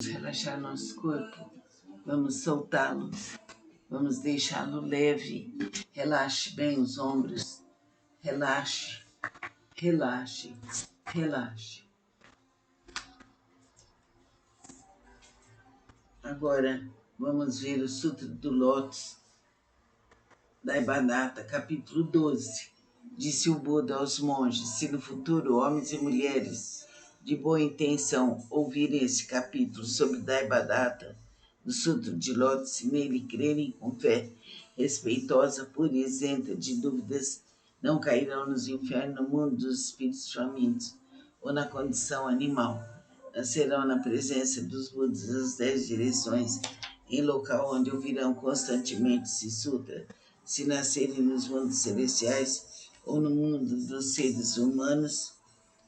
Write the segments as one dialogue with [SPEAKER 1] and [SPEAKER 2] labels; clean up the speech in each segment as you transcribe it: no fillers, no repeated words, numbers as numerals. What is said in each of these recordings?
[SPEAKER 1] Relaxar nosso corpo, vamos soltá-lo, vamos deixá-lo leve. Relaxe bem os ombros, relaxe, relaxe, relaxe. Agora vamos ver o Sutra do Lótus Daibadata, capítulo 12. Disse o Buda aos monges: se no futuro homens e mulheres de boa intenção ouvirem esse capítulo sobre Daibadata, do Sutra de Lótus, e nele crerem com fé respeitosa, pura e isenta de dúvidas, não cairão nos infernos, no mundo dos espíritos famintos, ou na condição animal. Nascerão na presença dos Budas das 10 direções, em local onde ouvirão constantemente esse sutra. Se nascerem nos mundos celestiais ou no mundo dos seres humanos,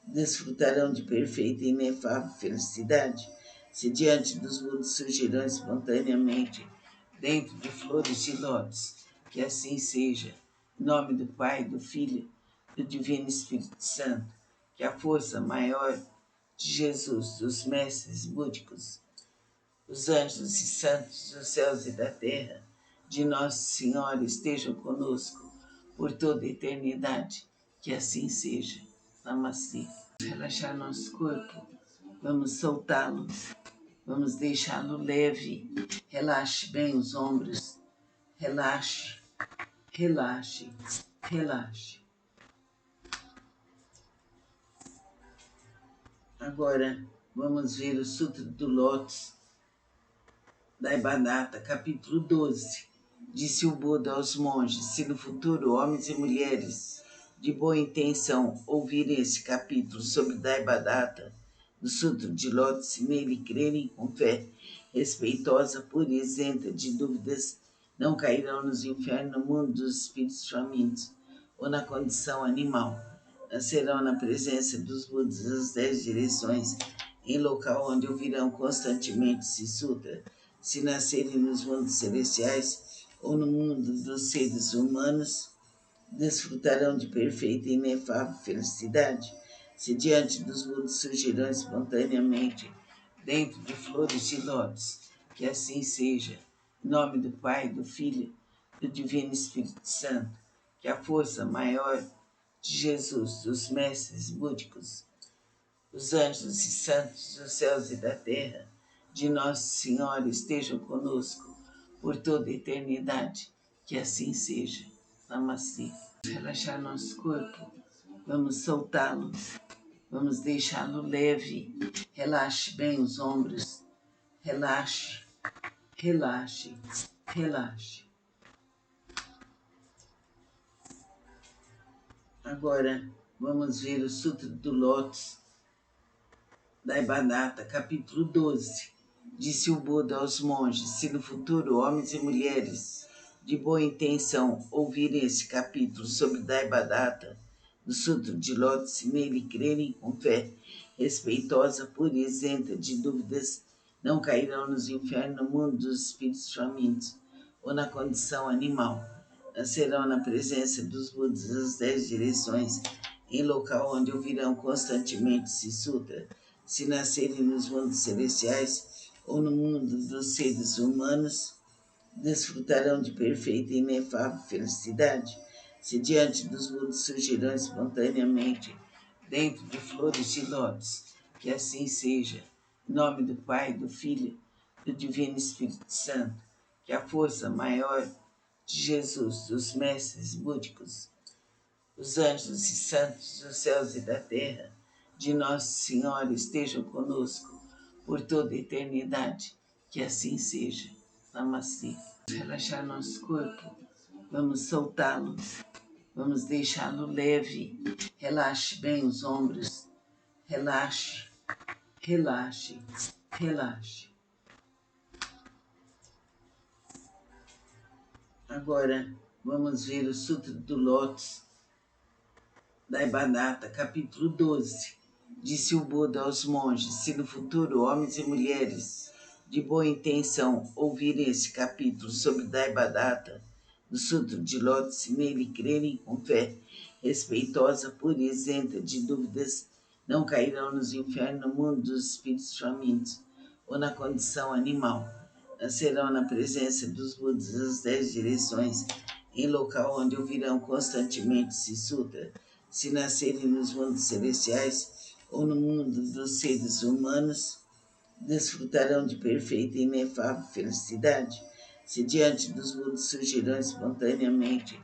[SPEAKER 1] desfrutarão de perfeita e inefável felicidade. Se diante dos mundos surgirão espontaneamente, dentro de flores de lótus, que assim seja. Em nome do Pai, do Filho e do Divino Espírito Santo, que a força maior de Jesus, dos mestres búdicos, os anjos e santos dos céus e da terra, de Nossa Senhora estejam conosco por toda a eternidade. Que assim seja. Namastê. Relaxar nosso corpo, vamos soltá-lo, vamos deixá-lo leve. Relaxe bem os ombros, relaxe, relaxe, relaxe. Agora vamos ver o Sutra do Lótus Daibadata, capítulo 12. Disse o Buda aos monges: se no futuro homens e mulheres de boa intenção ouvirem esse capítulo sobre Daibadata, do Sutra de Lótus, e nele crerem com fé respeitosa, pura e isenta de dúvidas, não cairão nos infernos, no mundo dos espíritos famintos, ou na condição animal. Nascerão na presença dos Budas das 10 direções, em local onde ouvirão constantemente esse sutra. Se nascerem nos mundos celestiais ou no mundo dos seres humanos, desfrutarão de perfeita e inefável felicidade. Se diante dos mundos surgirão espontaneamente, dentro de flores de lótus, que assim seja. Em nome do Pai, do Filho e do Divino Espírito Santo, que a força maior de Jesus, dos mestres búdicos, os anjos e santos dos céus e da terra, de Nossa Senhora estejam conosco por toda a eternidade. Que assim seja. Namastê. Relaxar nosso corpo, vamos soltá-lo, vamos deixá-lo leve. Relaxe bem os ombros, relaxe, relaxe, relaxe. Agora vamos ver o Sutra do Lótus Daibadata, capítulo 12. Disse o Buda aos monges: se no futuro homens e mulheres de boa intenção ouvirem esse capítulo sobre Daibadata, do Sutra de Lótus, e nele crerem com fé respeitosa, pura e isenta de dúvidas, não cairão nos infernos, no mundo dos espíritos famintos, ou na condição animal. Nascerão na presença dos Budas das 10 direções, em local onde ouvirão constantemente esse sutra. Se nascerem nos mundos celestiais ou no mundo dos seres humanos, desfrutarão de perfeita e inefável felicidade. Se diante dos mundos surgirão espontaneamente, dentro de flores de lótus, que assim seja. Em nome do Pai, do Filho e do Divino Espírito Santo, que a força maior de Jesus, dos mestres búdicos, os anjos e santos dos céus e da terra, de Nossa Senhora estejam conosco por toda a eternidade. Que assim seja. Namastê. Relaxar nosso corpo, vamos soltá-lo, vamos deixá-lo leve. Relaxe bem os ombros, relaxe, relaxe, relaxe. Agora vamos ver o Sutra do Lótus Daibadata, capítulo 12. Disse o Buda aos monges: se no futuro homens e mulheres de boa intenção ouvirem esse capítulo sobre Daibadata, do Sutra de Lótus, e nele crerem com fé respeitosa, pura e isenta de dúvidas, não cairão nos infernos, no mundo dos espíritos famintos, ou na condição animal. Nascerão na presença dos Budas das 10 direções, em local onde ouvirão constantemente esse sutra. Se nascerem nos mundos celestiais ou no mundo dos seres humanos, desfrutarão de perfeita e inefável felicidade. Se diante dos Budas surgirão espontaneamente,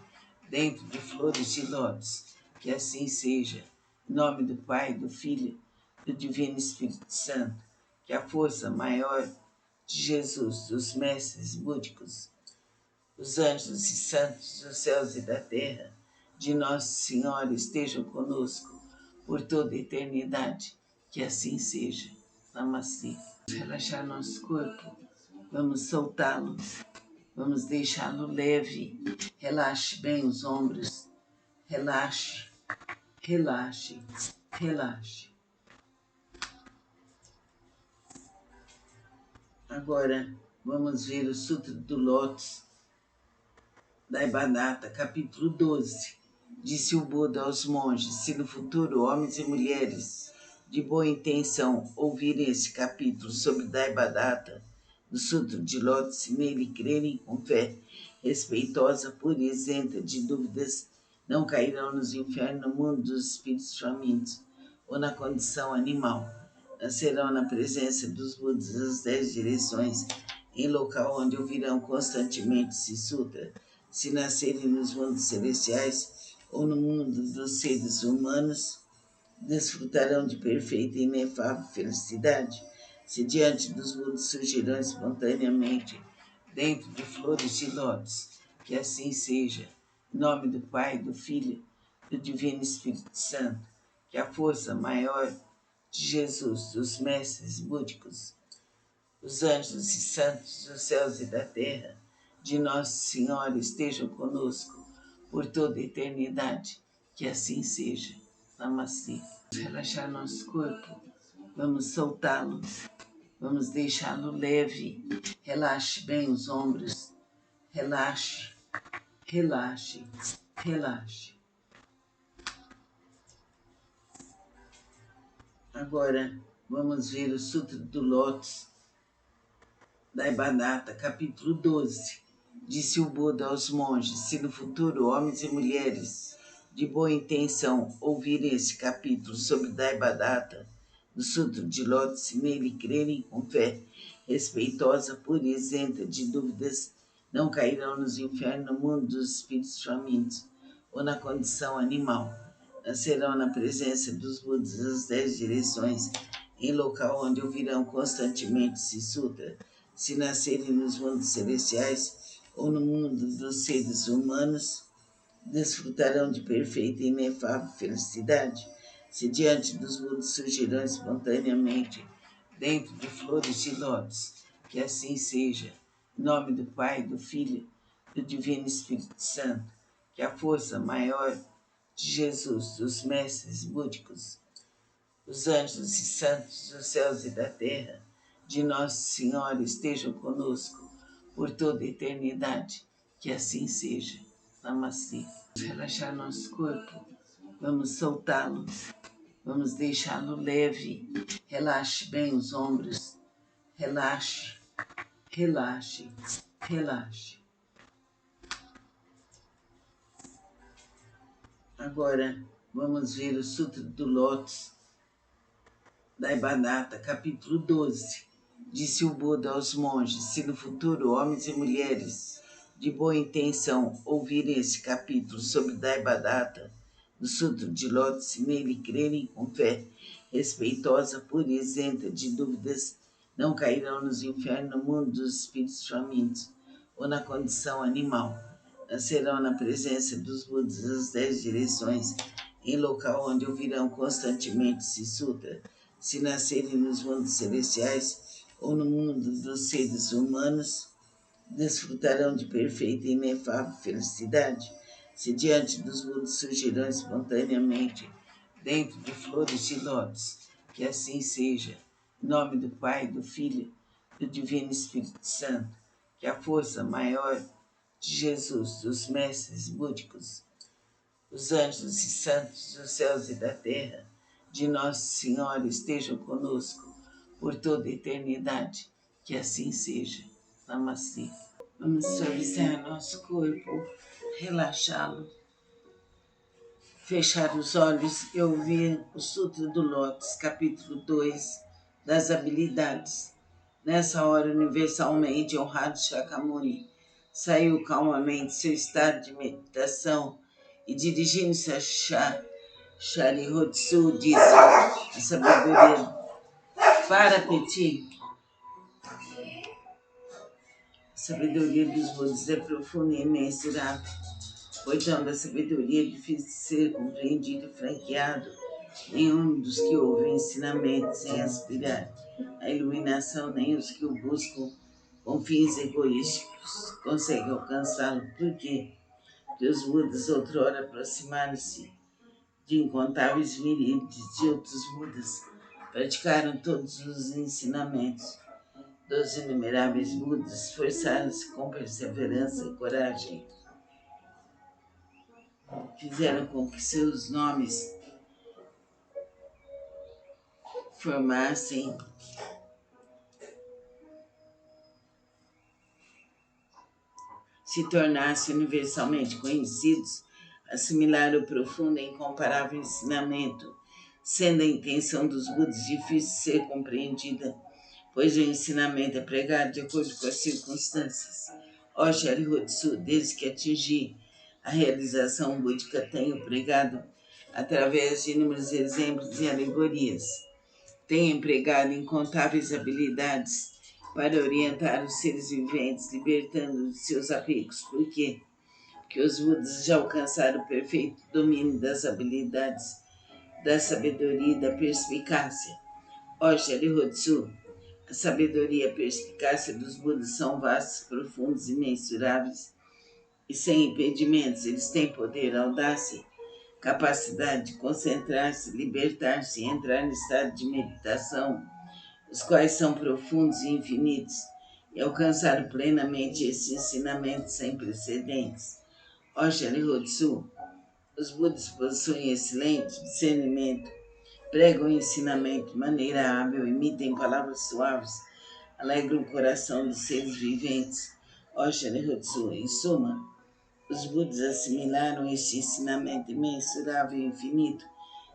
[SPEAKER 1] dentro de flores de lótus, que assim seja. Em nome do Pai, do Filho, do Divino Espírito Santo, que a força maior de Jesus, dos mestres búdicos, os anjos e santos dos céus e da terra, de Nossa Senhora estejam conosco por toda a eternidade. Que assim seja. Namastê. Vamos relaxar nosso corpo, vamos soltá-lo, vamos deixá-lo leve. Relaxe bem os ombros, relaxe, relaxe, relaxe. Agora vamos ver o Sutra do Lótus Daibadata, capítulo 12. Disse o Buda aos monges: se no futuro homens e mulheres de boa intenção ouvirem esse capítulo sobre Daibadata, do Sutra de Lótus, e nele crerem com fé respeitosa, pura e isenta de dúvidas, não cairão nos infernos no mundo dos espíritos famintos ou na condição animal. Nascerão na presença dos Budas das 10 direções, em local onde ouvirão constantemente esse sutra. Se nascerem nos mundos celestiais ou no mundo dos seres humanos, desfrutarão de perfeita e inefável felicidade. Se diante dos Budas surgirão espontaneamente, dentro de flores de lótus, que assim seja. Em nome do Pai, do Filho, do Divino Espírito Santo, que a força maior de Jesus, dos mestres búdicos, os anjos e santos dos céus e da terra, de Nossa Senhora estejam conosco por toda a eternidade. Que assim seja. Namastê. Vamos relaxar nosso corpo, vamos soltá-lo, vamos deixá-lo leve. Relaxe bem os ombros, relaxe, relaxe, relaxe. Agora vamos ver o Sutra do Lótus Daibadata, capítulo 12. Disse o Buda aos monges: se no futuro homens e mulheres de boa intenção ouvirem esse capítulo sobre Daibadata, do Sutra de Lótus, e nele crerem com fé respeitosa, pura e isenta de dúvidas, não cairão nos infernos no mundo dos espíritos famintos ou na condição animal. Nascerão na presença dos Budas das 10 direções, em local onde ouvirão constantemente esse sutra. Se nascerem nos mundos celestiais ou no mundo dos seres humanos, desfrutarão de perfeita e inefável felicidade. Se diante dos Budas surgirão espontaneamente, dentro de flores de lótus, que assim seja. Em nome do Pai, do Filho, do Divino Espírito Santo, que a força maior de Jesus, dos mestres búdicos, os anjos e santos dos céus e da terra, de Nossa Senhora estejam conosco por toda a eternidade. Que assim seja. Namastê. Vamos relaxar nosso corpo, vamos soltá-lo, vamos deixá-lo leve. Relaxe bem os ombros, relaxe, relaxe, relaxe. Agora vamos ver o Sutra do Lótus Daibadata, capítulo 12. Disse o Buda aos monges: se no futuro homens e mulheres de boa intenção ouvirem esse capítulo sobre Daibadata, do Sutra de Lótus, e nele crerem com fé respeitosa, pura e isenta de dúvidas, não cairão nos infernos no mundo dos espíritos famintos ou na condição animal. Nascerão na presença dos Budas das 10 direções, em local onde ouvirão constantemente esse sutra. Se nascerem nos mundos celestiais ou no mundo dos seres humanos, desfrutarão de perfeita e inefável felicidade. Se diante dos Budas surgirão espontaneamente, dentro de flores de lótus, que assim seja. Em nome do Pai, do Filho, do Divino Espírito Santo, que a força maior de Jesus, dos mestres búdicos, os anjos e santos dos céus e da terra, de Nossa Senhora estejam conosco por toda a eternidade. Que assim seja. Namastê. Vamos suavizar nosso corpo, relaxá-lo, fechar os olhos e ouvir o Sutra do Lótus, capítulo 2, das habilidades. Nessa hora, universalmente honrado Shakyamuni saiu calmamente seu estado de meditação e, dirigindo-se a Sharihodsu, disse: a sabedoria para Peti. A sabedoria dos Budas é profunda e imensurável. Portanto, a sabedoria é difícil de ser compreendido e franqueado. Nenhum dos que ouvem ensinamentos sem aspirar à iluminação, nem os que o buscam com fins egoísticos, conseguem alcançá-lo. Por quê? Porque os Budas outrora aproximaram-se de incontáveis miríades de outros Budas, praticaram todos os ensinamentos dos inumeráveis Budas, esforçaram-se com perseverança e coragem, fizeram com que seus nomes formassem se tornassem universalmente conhecidos, assimilaram o profundo e incomparável ensinamento, sendo a intenção dos Budas difícil de ser compreendida, pois o ensinamento é pregado de acordo com as circunstâncias. Ó Sharihodsu, desde que atingi a realização búdica, tenho pregado através de inúmeros exemplos e alegorias. Tenho empregado incontáveis habilidades para orientar os seres viventes, libertando-os de seus apegos. Por quê? Porque os Budas já alcançaram o perfeito domínio das habilidades, da sabedoria e da perspicácia. Ó Sharihodsu, a sabedoria e a perspicácia dos Budas são vastos, profundos e imensuráveis, e sem impedimentos. Eles têm poder, audácia, capacidade de concentrar-se, libertar-se e entrar em estado de meditação, os quais são profundos e infinitos, e alcançaram plenamente esse ensinamento sem precedentes. Ó Sharihodsu, os Budas possuem excelente discernimento, pregam o ensinamento de maneira hábil, emitem palavras suaves, alegram o coração dos seres viventes. Ó Sharihodsu, em suma, os Budas assimilaram este ensinamento imensurável e infinito,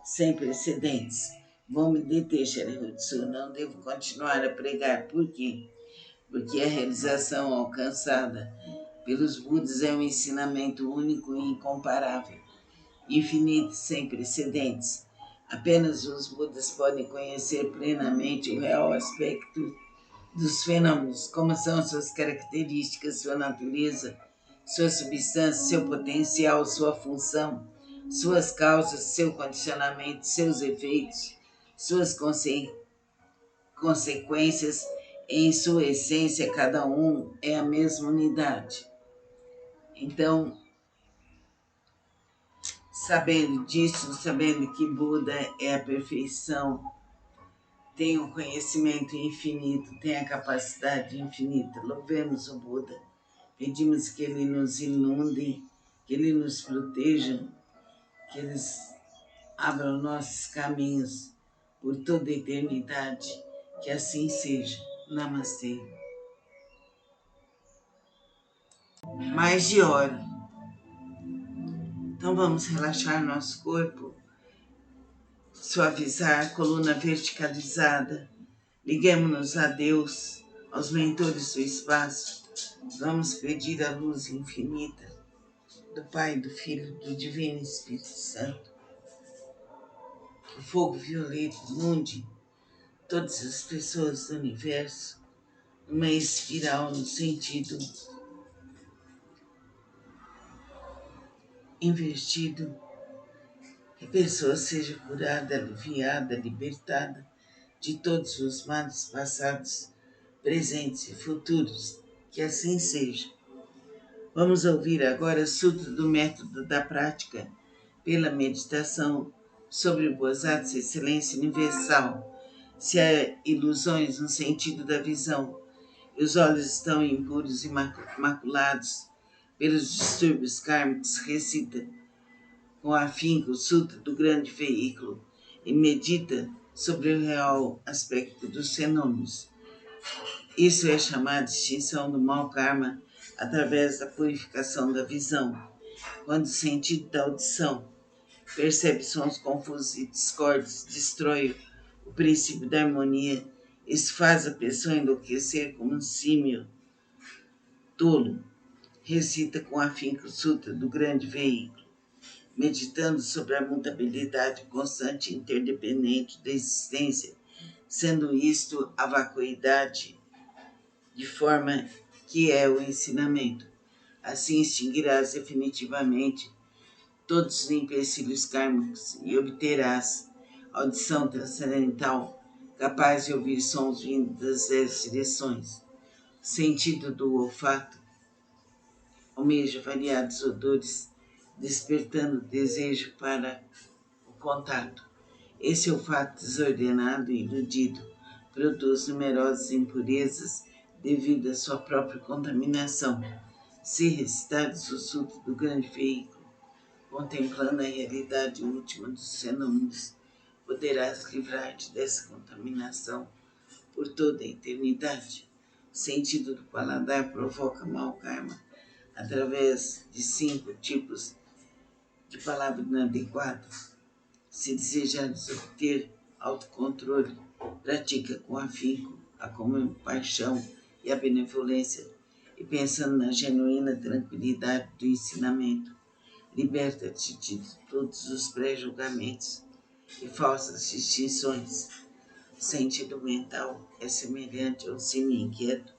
[SPEAKER 1] sem precedentes. Vou me deter, Sharihodsu, não devo continuar a pregar. Por quê? Porque a realização alcançada pelos Budas é um ensinamento único e incomparável, infinito e sem precedentes. Apenas os Budas podem conhecer plenamente o real aspecto dos fenômenos, como são suas características, sua natureza, sua substância, seu potencial, sua função, suas causas, seu condicionamento, seus efeitos, suas consequências. Em sua essência, cada um é a mesma unidade. Então, sabendo disso, sabendo que Buda é a perfeição, tem o conhecimento infinito, tem a capacidade infinita, louvemos o Buda. Pedimos que Ele nos inunde, que Ele nos proteja, que Ele abra nossos caminhos por toda a eternidade. Que assim seja. Namastê. Mais de hora. Então vamos relaxar nosso corpo, suavizar a coluna verticalizada. Liguemos-nos a Deus, aos mentores do espaço. Vamos pedir a luz infinita do Pai, do Filho e do Divino Espírito Santo. Que o fogo violeta inunde todas as pessoas do universo numa espiral no sentido invertido. Que a pessoa seja curada, aliviada, libertada de todos os males passados, presentes e futuros. Que assim seja. Vamos ouvir agora o Sutra do Método da Prática pela meditação sobre o Bodhisattva Excelência Universal. Se há ilusões no sentido da visão e os olhos estão impuros e maculados pelos distúrbios kármicos, recita com afinco o Sutra do Grande Veículo e medita sobre o real aspecto dos fenômenos. Isso é chamado de extinção do mau karma através da purificação da visão, quando o sentido da audição percebe sons confusos e discordes, destrói o princípio da harmonia. Isso faz a pessoa enlouquecer como um símio tolo. Recita com afinco o Sutra do grande veículo, meditando sobre a mutabilidade constante e interdependente da existência, sendo isto a vacuidade, de forma que é o ensinamento. Assim extinguirás definitivamente todos os empecilhos kármicos e obterás audição transcendental, capaz de ouvir sons vindos das 10 direções. O sentido do olfato almeja variados odores, despertando desejo para o contato. Esse olfato desordenado e iludido produz numerosas impurezas devido à sua própria contaminação. Se recitares o Sutra do grande veículo, contemplando a realidade última dos fenômenos, poderás livrar-te dessa contaminação por toda a eternidade. O sentido do paladar provoca mau karma através de 5 tipos de palavras inadequadas. Se desejares obter autocontrole, pratica com afinco a compaixão e a benevolência, e pensando na genuína tranquilidade do ensinamento, liberta-te de todos os pré-julgamentos e falsas distinções. O sentido mental é semelhante ao símio inquieto,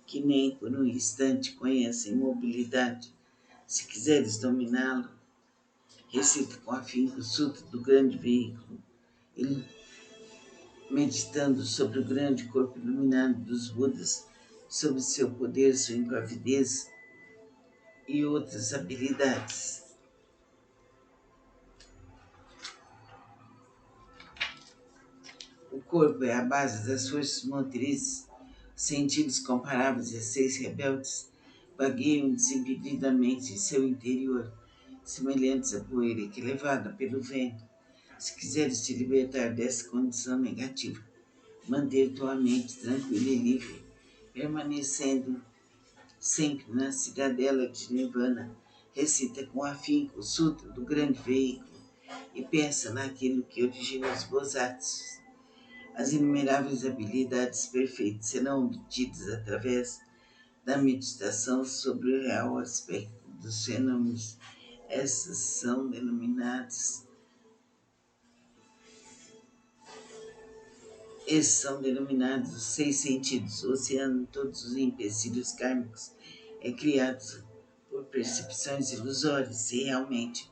[SPEAKER 1] que nem por um instante conhece a imobilidade. Se quiseres dominá-lo, recita com afinco o Sutra do grande veículo, meditando sobre o grande corpo iluminado dos Budas, sobre seu poder, sua impavidez e outras habilidades. O corpo é a base das forças motrizes, sentidos comparáveis a 6 rebeldes vagueiam desimpedidamente em seu interior, semelhantes à poeira que é levada pelo vento. Se quiseres te libertar dessa condição negativa, manter tua mente tranquila e livre, permanecendo sempre na cidadela de Nirvana, recita com afinco o Sutra do grande veículo e pensa naquilo que origina os Bodhisattvas. As inumeráveis habilidades perfeitas serão obtidas através da meditação sobre o real aspecto dos fenômenos. Essas são denominadas Esses são denominados os 6 sentidos, o oceano de todos os empecilhos kármicos é criado por percepções ilusórias. Se realmente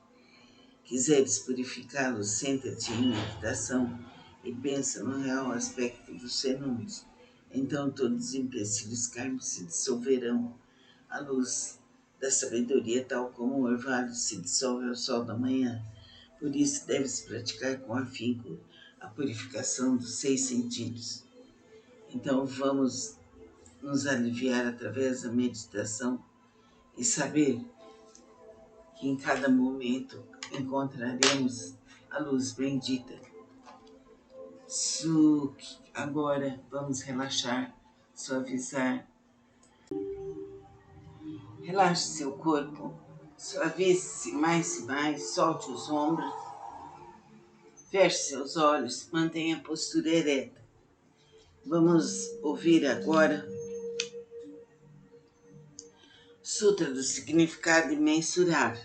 [SPEAKER 1] quiseres purificá-los, senta-te em meditação e pensa no real aspecto dos fenômenos. Então todos os empecilhos kármicos se dissolverão à luz da sabedoria, tal como o orvalho se dissolve ao sol da manhã. Por isso deves praticar com afinco a purificação dos 6 sentidos. Então vamos nos aliviar através da meditação e saber que em cada momento encontraremos a luz bendita. Agora vamos relaxar, suavizar. Relaxe seu corpo, suavize-se mais e mais, solte os ombros, feche seus olhos, mantenha a postura ereta. Vamos ouvir agora Sutra do Significado Imensurável,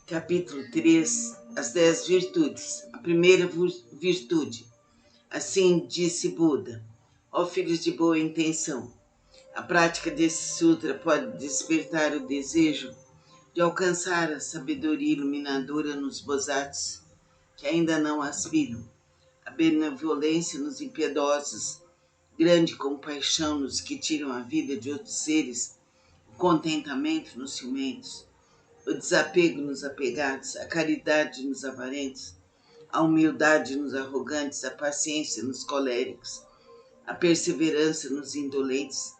[SPEAKER 1] capítulo 3, as 10 virtudes. A primeira virtude. Assim disse Buda: ó filhos de boa intenção, a prática desse sutra pode despertar o desejo de alcançar a sabedoria iluminadora nos bodhisattvas que ainda não aspiram, a benevolência nos impiedosos, grande compaixão nos que tiram a vida de outros seres, o contentamento nos ciumentos, o desapego nos apegados, a caridade nos avarentos, a humildade nos arrogantes, a paciência nos coléricos, a perseverança nos indolentes,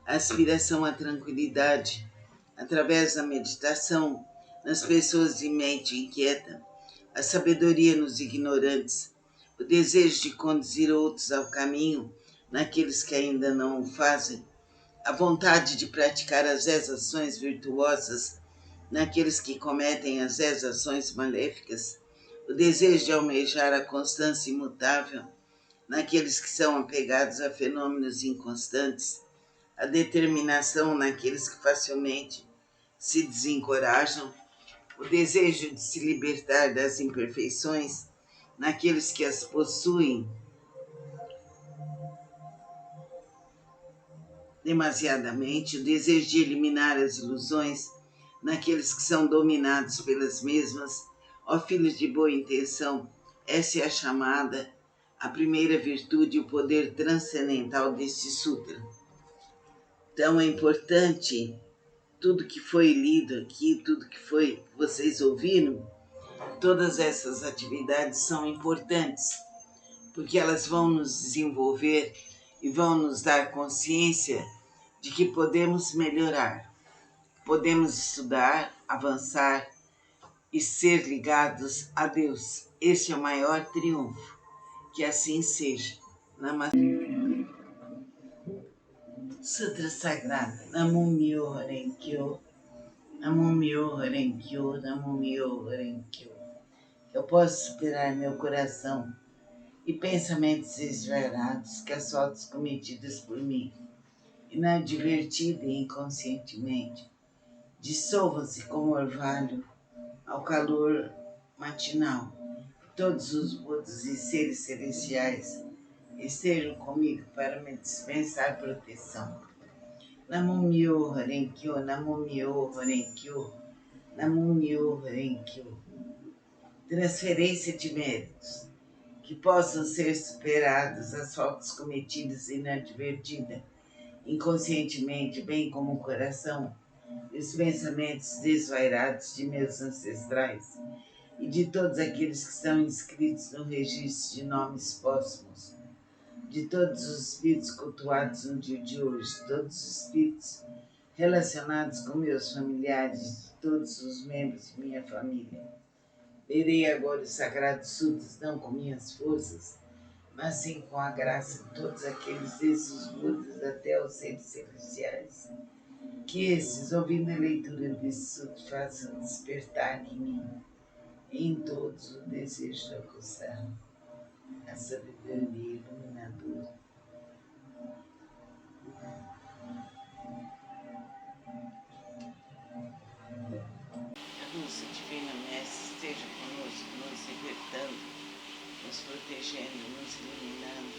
[SPEAKER 1] a aspiração à tranquilidade, através da meditação, nas pessoas de mente inquieta, a sabedoria nos ignorantes, o desejo de conduzir outros ao caminho naqueles que ainda não o fazem, a vontade de praticar as 10 ações virtuosas naqueles que cometem as 10 ações maléficas, o desejo de almejar a constância imutável naqueles que são apegados a fenômenos inconstantes, a determinação naqueles que facilmente se desencorajam, o desejo de se libertar das imperfeições naqueles que as possuem demasiadamente, o desejo de eliminar as ilusões naqueles que são dominados pelas mesmas. Ó filhos de boa intenção, essa é a chamada, a primeira virtude e o poder transcendental deste sutra. Então é importante tudo que foi lido aqui, tudo que vocês ouviram, todas essas atividades são importantes, porque elas vão nos desenvolver e vão nos dar consciência de que podemos melhorar, podemos estudar, avançar e ser ligados a Deus. Este é o maior triunfo. Que assim seja. Namastê. Sutra Sagrado. Namo Myoho Renge Kyo. Namo Myoho Renge Kyo. Namo Myoho Renge Kyo. Eu posso superar meu coração e pensamentos esvairados que as faltas cometidas por mim, inadvertida e inconscientemente, dissolvam-se como orvalho ao calor matinal. Todos os Budas e seres celestiais estejam comigo para me dispensar proteção. Namo Myoho Renge Kyo, Namo Myoho Renge Kyo, Namo Myoho Renge Kyo. Transferência de méritos que possam ser superados as faltas cometidas inadvertida, inconscientemente, bem como o coração e os pensamentos desvairados de meus ancestrais e de todos aqueles que estão inscritos no registro de nomes póstumos, de todos os espíritos cultuados no dia de hoje, todos os espíritos relacionados com meus familiares, de todos os membros de minha família. Lerei agora os sagrados sutras não com minhas forças, mas sim com a graça de todos aqueles desde os Budas até os seres celestiais. Que esses, ouvindo a leitura desse sutra, façam despertar em mim, em todos, o desejo de alcançar a sabedoria iluminadora. A luz divina Mestre esteja conosco, nos libertando, nos protegendo, nos iluminando,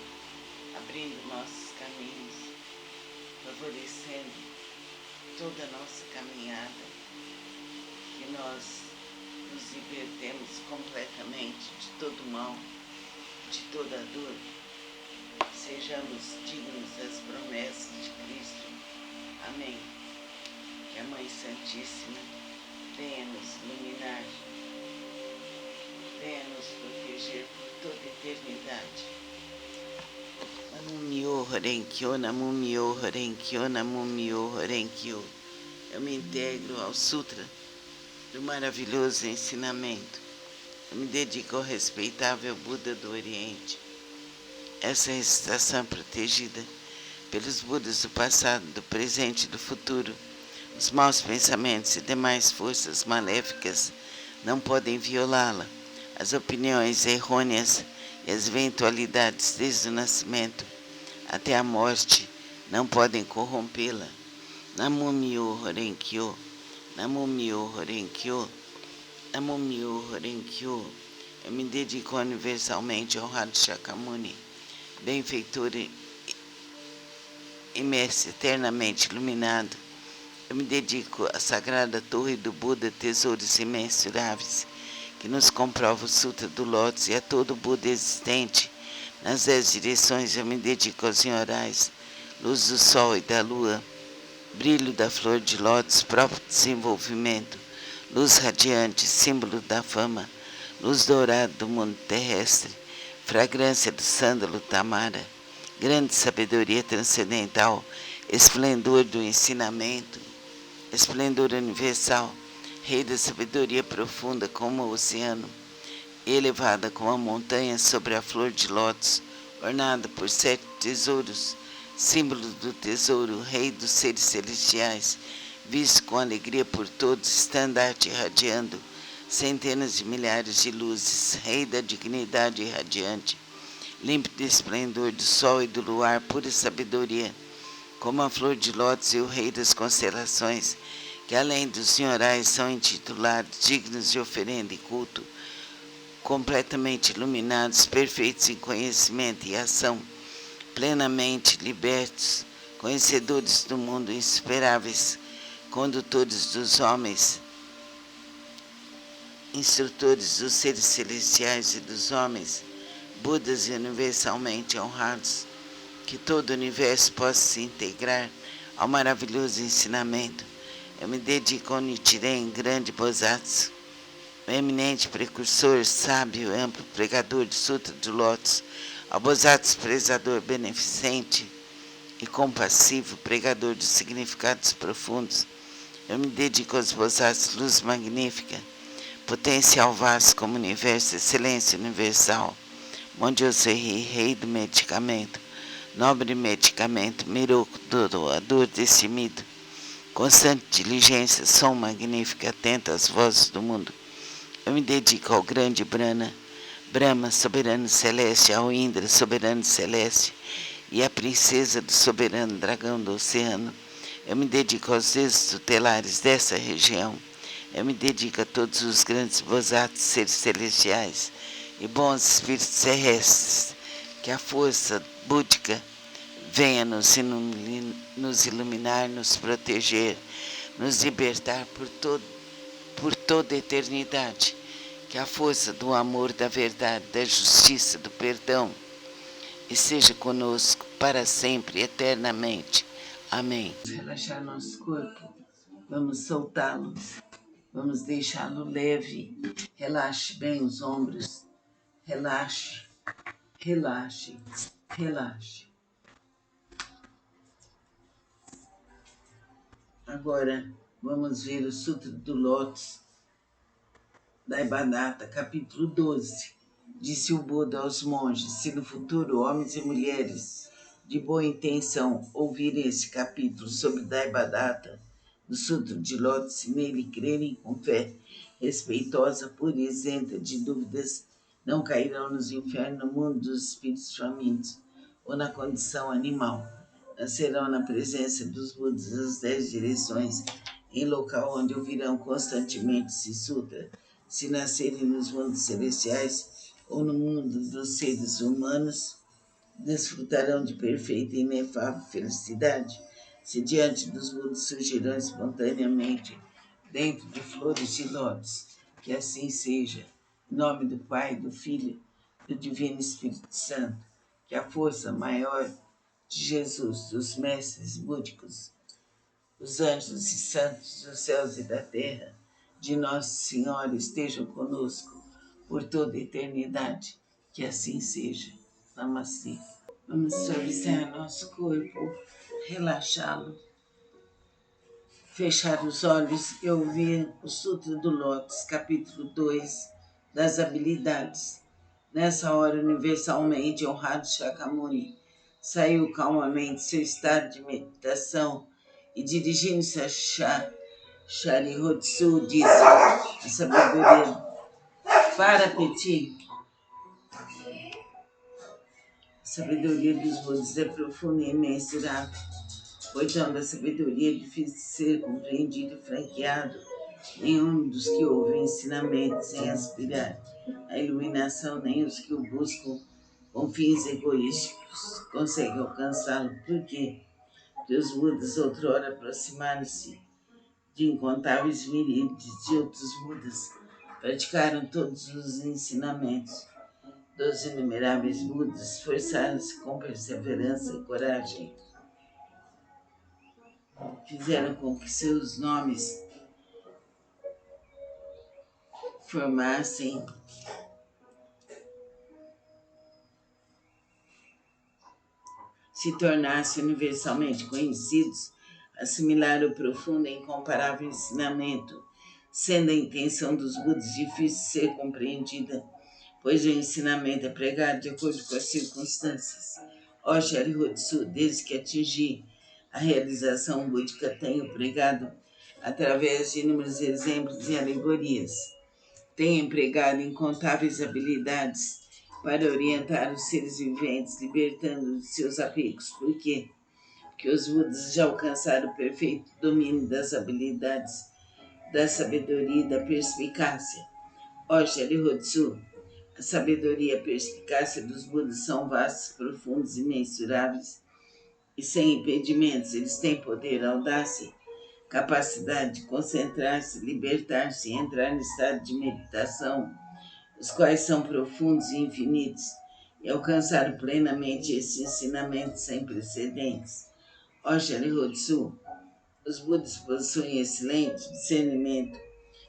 [SPEAKER 1] abrindo nossos caminhos, favorecendo toda a nossa caminhada, que nós nos libertemos completamente de todo mal, de toda dor, sejamos dignos das promessas de Cristo. Amém. Que a Mãe Santíssima venha nos iluminar, venha nos proteger por toda a eternidade. Namo Myoho Renge Kyo, Namo Myoho Renge Kyo, Namo Myoho Renge Kyo. Eu me integro ao Sutra do maravilhoso ensinamento. Eu me dedico ao respeitável Buda do Oriente. Essa recitação é protegida pelos Budas do passado, do presente e do futuro. Os maus pensamentos e demais forças maléficas não podem violá-la. As opiniões errôneas e as eventualidades desde o nascimento até a morte não podem corrompê-la. Namo Myoho Renge Kyo, Namo Myoho Renge Kyo, Namo Myoho Renge Kyo. Eu me dedico universalmente ao honrado Shakyamuni, benfeitor e mestre eternamente iluminado. Eu me dedico à sagrada torre do Buda, tesouros imensuráveis, que nos comprova o Sutra do Lótus, e a todo Buda existente nas 10 direções. Eu me dedico aos senhorais, luz do sol e da lua, brilho da flor de lótus, próprio desenvolvimento, luz radiante, símbolo da fama, luz dourada do mundo terrestre, fragrância do sândalo tamara, grande sabedoria transcendental, esplendor do ensinamento, esplendor universal, rei da sabedoria profunda como o oceano, elevada como a montanha sobre a flor de lótus, ornada por 7 tesouros, símbolo do tesouro, rei dos seres celestiais, visto com alegria por todos, estandarte irradiando centenas de milhares de luzes, rei da dignidade irradiante, límpido esplendor do sol e do luar, pura sabedoria, como a flor de lótus e o rei das constelações, que além dos senhorais são intitulados dignos de oferenda e culto, completamente iluminados, perfeitos em conhecimento e ação, plenamente libertos, conhecedores do mundo, insuperáveis, condutores dos homens, instrutores dos seres celestiais e dos homens, Budas universalmente honrados, que todo o universo possa se integrar ao maravilhoso ensinamento. Eu me dedico ao Nichiren, grande Bosatsu, o eminente precursor, sábio, amplo pregador do Sutra do Lótus, ao Bosatsu prezador, beneficente e compassivo, pregador dos significados profundos. Eu me dedico aos Bosatsu, luz magnífica, potencial vasto como universo, excelência universal, Mondiosei, rei do medicamento, nobre medicamento, Miroku doador destemido, constante diligência, som magnífico, atento às vozes do mundo. Eu me dedico ao grande Brahma, soberano celeste, ao Indra, soberano celeste, e à princesa do soberano dragão do oceano. Eu me dedico aos deuses tutelares dessa região. Eu me dedico a todos os grandes Bosatsus, seres celestiais e bons espíritos terrestres, que a força búdica venha nos iluminar, nos proteger, nos libertar por toda a eternidade. Que a força do amor, da verdade, da justiça, do perdão esteja conosco para sempre, eternamente. Amém. Vamos relaxar nosso corpo, vamos soltá-lo, vamos deixá-lo leve. Relaxe bem os ombros, relaxe, relaxe, relaxe. Agora vamos ver o Sutra do Lótus, Daibadata, capítulo 12. Disse o Buda aos monges: se no futuro homens e mulheres de boa intenção ouvirem esse capítulo sobre Daibadata, do Sutra de Lótus, e nele crerem com fé respeitosa, pura e isenta de dúvidas, não cairão nos infernos, no mundo dos espíritos famintos ou na condição animal. Nascerão na presença dos Budas das 10 direções, em local onde ouvirão constantemente esse sutra. Se nascerem nos mundos celestiais ou no mundo dos seres humanos, desfrutarão de perfeita e inefável felicidade. Se diante dos Budas surgirão espontaneamente dentro de flores de lótus, que assim seja. Em nome do Pai, do Filho e do Divino Espírito Santo, que a força maior de Jesus, dos mestres búdicos, os anjos e santos dos céus e da terra, de Nossa Senhora estejam conosco por toda a eternidade. Que assim seja. Namastê. Vamos suavizar nosso corpo, relaxá-lo, fechar os olhos e ouvir o Sutra do Lótus, capítulo 2, das habilidades. Nessa hora, universalmente honrado Shakyamuni saiu calmamente seu estado de meditação e, dirigindo-se a Sharihotsu, disse: a sabedoria para Peti. A sabedoria dos Budas é profunda e imensurável. Portanto, a sabedoria é difícil de ser compreendido e franqueado. Nenhum dos que ouvem ensinamentos sem aspirar à iluminação, nem os que o buscam com fins egoísticos conseguem alcançá-lo. Por quê? Porque os Budas outrora aproximaram-se de incontáveis miríades de outros Budas, praticaram todos os ensinamentos dos inumeráveis Budas, esforçaram-se com perseverança e coragem, fizeram com que seus nomes formassem se tornassem universalmente conhecidos, assimilar o profundo e incomparável ensinamento, sendo a intenção dos Budas difícil de ser compreendida, pois o ensinamento é pregado de acordo com as circunstâncias. Ó Sharihatsu, desde que atingi a realização búdica, tenho pregado através de inúmeros exemplos e alegorias. Tenho empregado incontáveis habilidades para orientar os seres viventes, libertando de seus apegos. Por quê? Porque os Budas já alcançaram o perfeito domínio das habilidades, da sabedoria e da perspicácia. Ó Sharihatsu, a sabedoria e a perspicácia dos Budas são vastos, profundos e imensuráveis e sem impedimentos. Eles têm poder, audácia, capacidade de concentrar-se, libertar-se e entrar no estado de meditação, os quais são profundos e infinitos, e alcançaram plenamente esse ensinamento sem precedentes. Ó Sharihatsu, os Budas possuem excelente discernimento,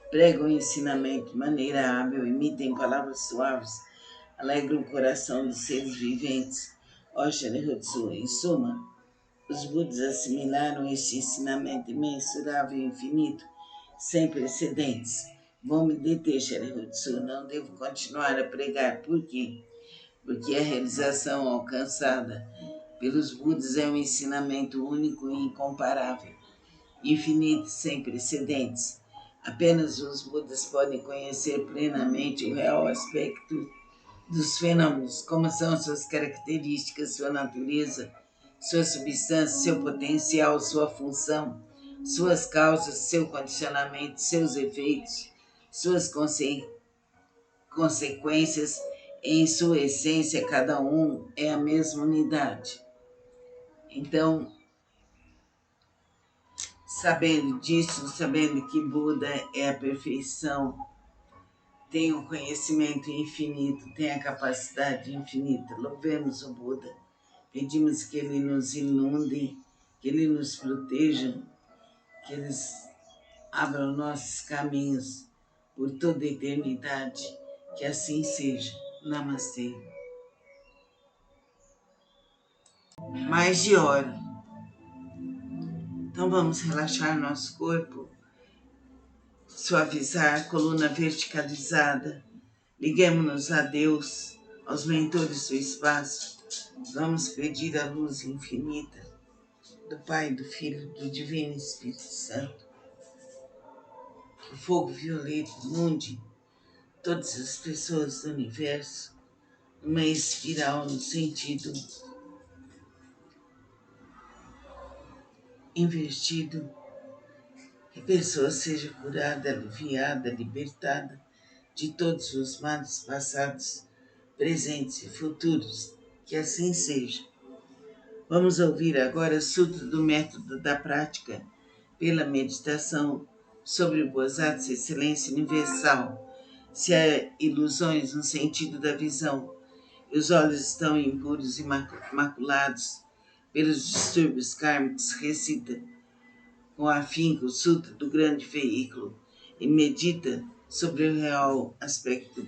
[SPEAKER 1] pregam o ensinamento de maneira hábil, emitem palavras suaves, alegram o coração dos seres viventes. Ó Sharihatsu, em suma, os Budas assimilaram este ensinamento imensurável e infinito, sem precedentes. Vou me deter, Sharihatsu, não devo continuar a pregar. Por quê? Porque a realização alcançada pelos Budas é um ensinamento único e incomparável, infinito, sem precedentes. Apenas os Budas podem conhecer plenamente o real aspecto dos fenômenos, como são suas características, sua natureza, sua substância, seu potencial, sua função, suas causas, seu condicionamento, seus efeitos, suas consequências. Em sua essência, cada um é a mesma unidade. Então, sabendo disso, sabendo que Buda é a perfeição, tem um conhecimento infinito, tem a capacidade infinita. Louvemos o Buda, pedimos que ele nos inunde, que ele nos proteja, que eles abram nossos caminhos por toda a eternidade. Que assim seja. Namastê. Mais de hora. Então vamos relaxar nosso corpo, suavizar a coluna verticalizada. Liguemos-nos a Deus, aos mentores do espaço. Vamos pedir a luz infinita do Pai, do Filho, do Divino Espírito Santo. Que o fogo violeta inunde todas as pessoas do universo numa espiral no sentido invertido. Que a pessoa seja curada, aliviada, libertada de todos os males passados, presentes e futuros. Que assim seja. Vamos ouvir agora o Sutra do Método da Prática pela meditação sobre o Bodhisattva Excelência Universal. Se há ilusões no sentido da visão e os olhos estão impuros e maculados pelos distúrbios kármicos, recita com afinco o Sutra do Grande Veículo e medita sobre o real aspecto do